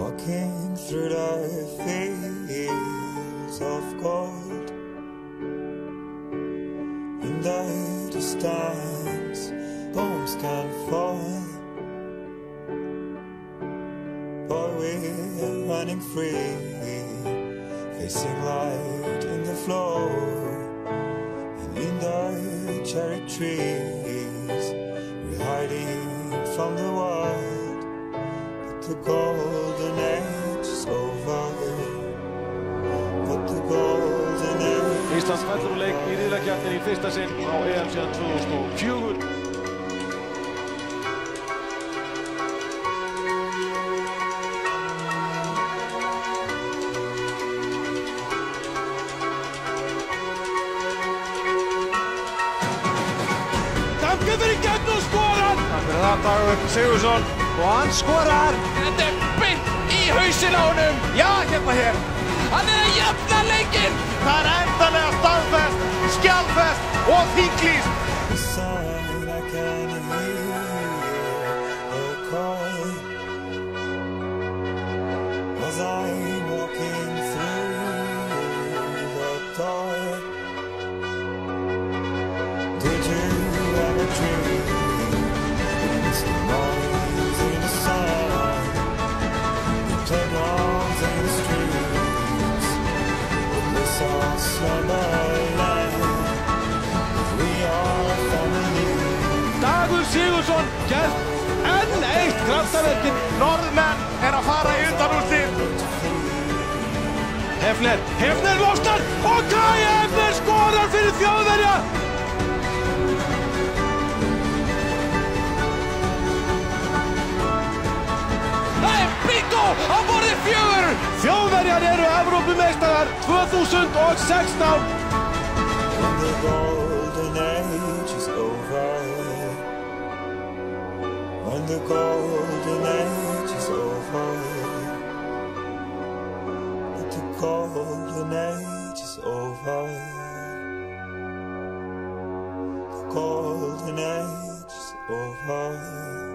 Walking through the fields of gold, in the distance bombs can fall, but we're running free, facing light in the floor, and in the cherry trees we're hiding from the world, but the golden age is over, but the golden age. Ísland fellur úr leik í riðlakeppninni í fyrsta sinn á EM síðan 2004. Dampið fyrir gegn og skorar! Takk fyrir það, Dagur Sigurðsson, og hann skorar! Þetta beint í hausinn á honum! Já, hérna hér! Hann að jafna leikinn! Það endanlega staðfest, skjálfest og þinglýst! The sign I can hear the call as I'm walking through the dark. Did you ever dream it's the noise in the sun, the playgrounds in the streets, the bliss of slumberland? We are family. Dagur Sigurðsson gert enn eitt kraftaverkin. Norðmenn að fara í undanúrslit. Hefner losnar og Kai Hefner skorar fyrir Þjóðverja. Það bingo á borði 4! Þjóðverjar eru Evrópumeistarar 2016. When the golden age is over, when the golden age is over, but the golden age is over, the golden age is over.